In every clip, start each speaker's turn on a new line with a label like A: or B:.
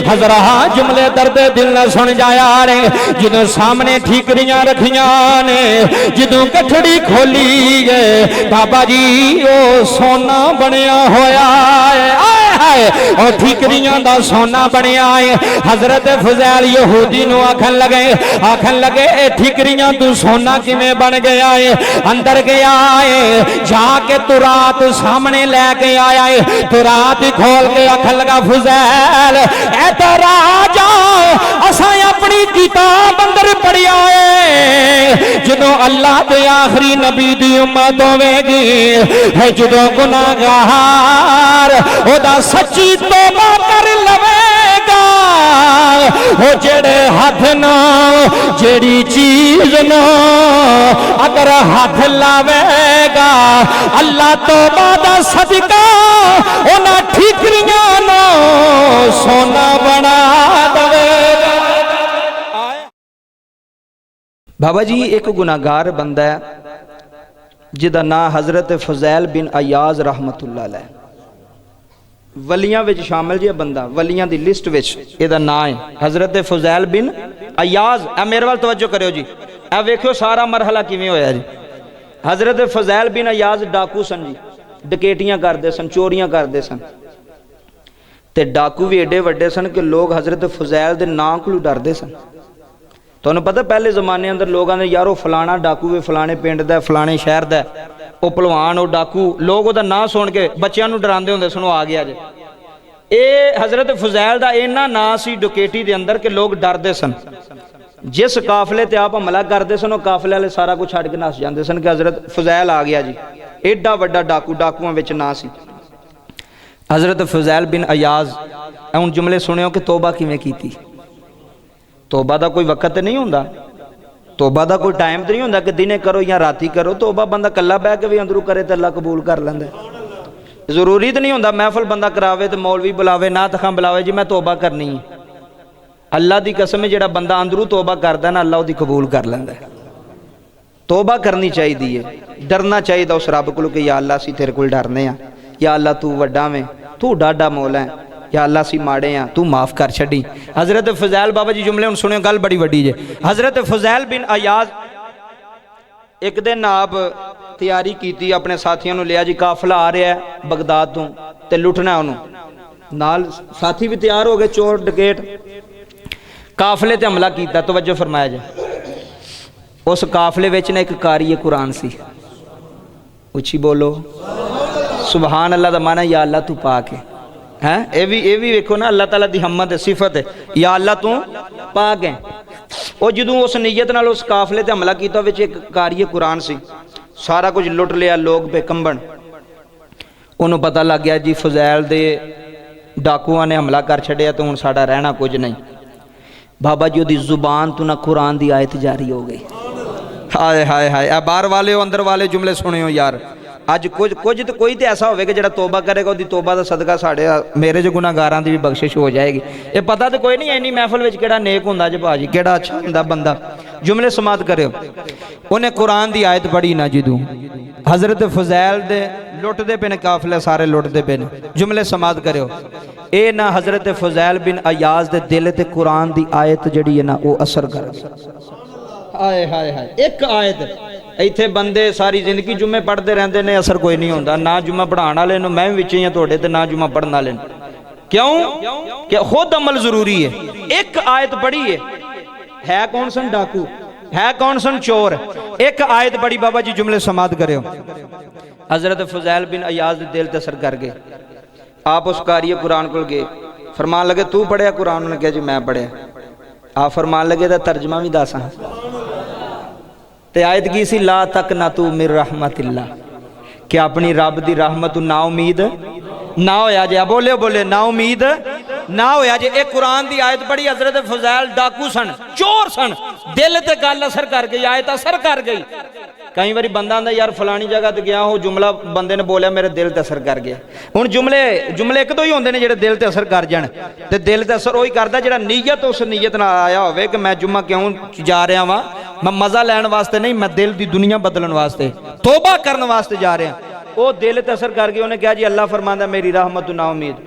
A: حضرات جملے درد دل نہ سن جایا رے جدوں سامنے ٹھیکریاں رکھیاں نے جدوں کٹھڑی کھولی ہے بابا جی او سونا بنیا ہویا ہے اور ٹھیکریاں دا سونا بنیا ہے حضرت فضیل یہودی نو آکھن لگے اے ٹھیکریاں تو سونا کیویں بن گیا ہے اندر گیا ہے جا کے تو رات سامنے لے کے آیا ہے تو رات کھول کے آکھن لگا فضیل اے تو راجا اساں اپنی کتاب اندر پڑھیا ہے جدوں اللہ دے آخری نبی دی امت ہوے گی ہے جدوں گناہگار او دا سچی توبہ کر لوے گا او جڑے ہاتھ نہ جڑی چیز نہ اگر ہاتھ لاوے گا اللہ توبہ دا صدقہ انہاں ٹھیکریاں نو سونا بنا دے گا۔
B: بابا جی ایک گناہگار بندہ ہے جدا نام حضرت فضیل بن عیاض رحمت اللہ علیہ ولیاں وچ شامل جی بندہ ولیاں دی لسٹ وچ ایدہ نام ہے حضرت فضیل بن عیاض۔ اے میرے وال توجہ کریو جی اے ویکھو سارا مرحلہ کیویں ہویا جی۔ حضرت فضیل بن عیاض ڈاکو سن جی ڈکیٹیاں کردے سن چوریاں کردے سن تے ڈاکو بھی ایڈے وڈے سن کہ لوگ حضرت فضیل دے نام کو ڈردے سن۔ تو انہوں پتہ پہلے زمانے اندر لوگاں نے یارو فلانا ڈاکو وے فلانے پنڈ دا فلانے شہر دا او پلوان او ڈاکو لوگ او دا نام سن کے بچیاں نو ڈراندے ہوندے سن آ گیا جے اے حضرت فضیل دا اینا نام سی ڈکیٹی دے اندر کہ لوگ ڈردے سن جس قافلے تے آپ حملہ کردے سن او قافلے والے سارا کچھ چھڈ کے نس جاندے سن کہ حضرت فضیل آ گیا جی ایڈا وڈا ڈاکو ڈاکواں وچ نام سی حضرت فضیل بن عیاض۔ ہن جملے سنیو کہ توبہ کیویں کیتی۔ توبہ دا کوئی وقت نہیں ہوندا توبہ دا کوئی ٹائم تے نہیں ہوندا کہ دنے کرو یا راتی کرو توبہ بندہ کلا بیٹھ کے بھی اندروں کرے تے اللہ قبول کر لیندا ہے۔ ضروری تے نہیں ہوندا محفل بندہ کراوے تے مولوی بلاوے نعت خواں بلاوے جی میں توبہ کرنی ہے۔ اللہ دی قسم ہے جڑا بندہ اندروں توبہ کردا ہے نا اللہ اودی قبول کر لیندا ہے۔ توبہ کرنی چاہیے ڈرنا چاہیے اس رب کو کہ یا اللہ اسی تیرے کول ڈرنے ہاں یا اللہ تو وڈا میں تو ڈاڈا مولا ہے یا اللہ سی ماڑے ہیں تو معاف کر چھڑی۔ حضرت فضیل بابا جی جملے ان سنیں گل بڑی وڈی جے حضرت فضیل بن عیاض ایک دن آپ تیاری کیتی اپنے ساتھیوں نے لیا جی قافلہ آ رہا ہے بغداد تو تے لٹنا ہے انہوں نال ساتھی بھی تیار ہو گئے چور ڈکیٹ قافلے تے حملہ کیتا توجہ فرمایا جائے اس قافلے وچ نے ایک قاری قرآن سی اچھی بولو سبحان اللہ دا معنی یا اللہ تو پاک ہے ہیں اے بھی ویکھو نا اللہ تعالیٰ دی حمد صفت ہے یا اللہ تو پاک ہے او جدوں اس نیت نال اس قافلے تے حملہ کیتا وچ ایک قاری قرآن سی سارا کچھ لٹ لیا لوگ پہ کمبن انہوں پتہ لگ گیا جی فضیل دے ڈاکواں نے حملہ کر چھڑیا تو ہن ساڈا رہنا کچھ نہیں بابا جی دی زبان تو نہ قرآن دی آیت جاری ہو گئی ہائے ہائے ہائے اے باہر والے ہو اندر والے جملے سنے ہو یار اج کچھ تو کوئی تے ایسا ہوئے کہ جڑا توبہ کرے گا دی توبہ دا صدقہ ساڑے میرے جو گناہگاراں دی بھی بخشش ہو جائے گی یہ پتہ تے کوئی نہیں اینی محفل وچ کیڑا نیک ہوندا جے بھاجی کیڑا اچھا ہوندا بندہ جملے سماعت کرو انہیں قرآن دی آیت پڑھی نہ جدوں حضرت فضیل دے لٹ دے پہ قافلے سارے لٹ دے پہ جملے سماعت کرو اے نہ حضرت فضیل بن عیاض دے دل تے قرآن دی آیت جڑی ہے نا وہ اثر کر ہائے ہائے ہائے ایک آیت ایتھے بندے ساری زندگی جمعے پڑھتے رہندے نے اثر کوئی نہیں ہوندہ نہ جمعہ پڑھانا لینا میں بھی وچے ہیں توڑے تے نہ جمعہ پڑھنا لینا کیوں کہ خود عمل ضروری ہے ایک آیت پڑھی ہے کون سن ڈاکو ہے کون سن چور ایک آیت پڑھی بابا جی جملے سماعت کرے ہو حضرت فضیل بن عیاض دل تے اثر کر گئے آپ اس قاری قرآن کو گئے فرمان لگے تو پڑھیا قرآن انہوں نے کہا جی میں پڑھیا آپ فرمان لگے تا ترجمہ بھی داساں تے آیت کی سی لا تک نہ تو من رحمت اللہ کہ اپنی رب دی رحمت نا امید نہ ہویا جے بولے نا امید نہ ہویا جے ایک قرآن دی آیت پڑھی حضرت فضیل ڈاکو سن چور سن دل تے گل اثر کر گئی آیت اثر کر گئی کئی باری بندہ آندا یار فلانی جگہ تے گیا ہو جملہ بندے نے بولیا میرے دل تے اثر کر گیا ہن جملے ایک تو ہی ہوندے نے جڑے دل تے اثر کر جان تے دل تے اثر وہی کردا جڑا نیت اس نیت نال آیا ہوئے کہ میں جمعہ کیوں جا رہا ہاں میں مزہ لین واسطے نہیں میں دل دی دنیا بدلن واسطے توبہ کرن واسطے جا رہا ہوں وہ دل تے اثر کر گیا انہیں کہا جی اللہ فرماندا میری رحمت نا امید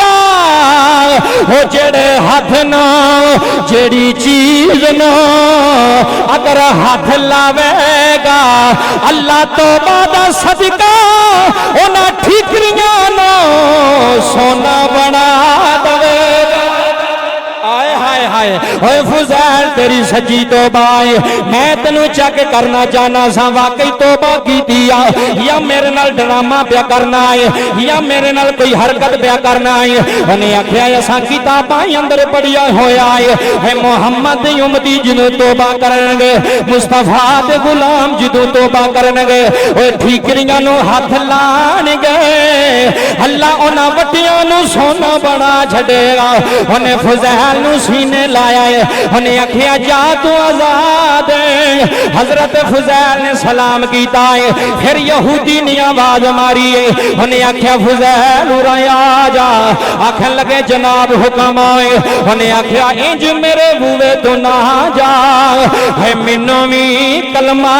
A: گا وہ جڑے ہاتھ نہ جڑی چیز نہ اگر ہاتھ لاوے گا اللہ توبہ دا صدقہ انہاں ٹھیکریاں نو سونا بنا دے گا آئے ہائے ہائے اوے فضیل تیری سچی توبہ ہے میں تینوں چیک کرنا چاہنا سا واقعی توبہ کیتی یا میرے نال ڈرامہ پیا کرنا ہے یا میرے نال کوئی حرکت پیا کرنا ہے انہیں آکھیا اساں کتاباں اندر پڑھیا ہویا ہے محمد دی امتی جدوں توبہ کرن گے مصطفیٰ دے غلام جدوں توبہ کرن گے اوے ٹھیکریاں نو ہاتھ لان گے اللہ انہاں وٹیاں نو سونا بنا چھڈے گا انہیں فضیل نو سینے لایا ہے انہیں آکھیا جا تو آزاد ہے حضرت فضیل نے سلام کیتا ہے پھر یہودی نے آواز ماری ہے انہیں آکھیا فضیل اُرایا جا آکھن لگے جناب حکم آئے انہیں آکھیا انج میرے بوے تو نہ جا ہے منوں بھی کلمہ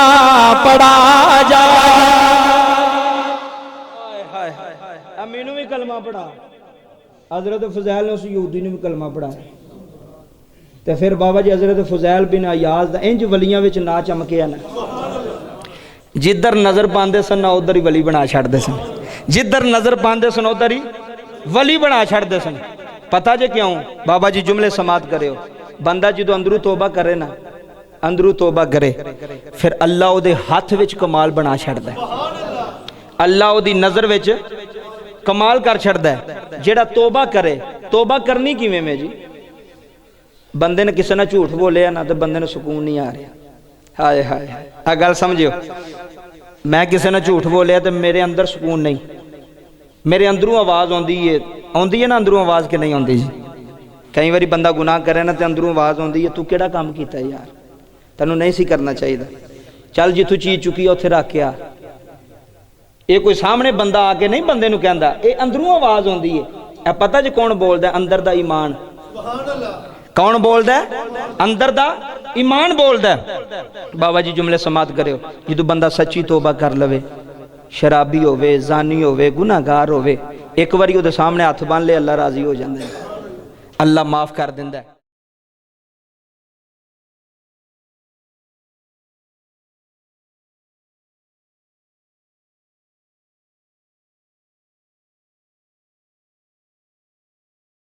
A: پڑھا جا
B: امینو بھی کلمہ پڑھا حضرت فضیل نے اس یہودی نے بھی کلمہ پڑھا تے پھر بابا جی حضرت فضیل بن عیاض دا انج ولیاں وچ نا چمکیا نا جدھر نظر پاندے سن ادھر ہی ولی بنا چھڑ دے سن جدھر نظر پاندے سن ادھر ہی ولی بنا چھڑ دے سن پتہ جے کیوں بابا جی جملے سماعت کرے ہو بندہ جدو اندرو توبہ کرے نا اندرو توبہ کرے پھر اللہ او دے ہاتھ وچ کمال بنا چھڑ دے اللہ او دی نظر وچ کمال کر چھڑ دے جیڑا توبہ کرے توبہ کرنی کیویں میں جی بندے نے کسی نے جھوٹ بولیا نا تو بندے نے سکون نہیں آ رہا ہائے ہائے گل سمجھو میں کسی نے جھوٹ بولیا تو میرے اندر سکون نہیں میرے اندروں آواز آندی ہے نا اندروں آواز کے نہیں آندی جی کئی باری بندہ گناہ کرے نا تو اندروں آواز آندی ہے تو کیڑا کام کیتا ہے یار تینوں نہیں سی کرنا چاہیے چل جی تو چیز چکی ہے اتنے رکھ کے آ یہ کوئی سامنے بندہ آ کے نہیں بندے نو کہندا اے اندروں آواز آندی ہے اے پتہ جی کون بولدا ہے اندر دا ایمان کون بولدا ہے اندر دا ایمان بولدا ہے بابا جی جملے سماعت کرے ہو جدوں بندہ سچی توبہ کر لوے شرابی ہوے زانی ہوے گناہگار ہوے ایک واری او دے سامنے ہاتھ بن لے اللہ راضی ہو جاندا ہے اللہ معاف کر دیندا ہے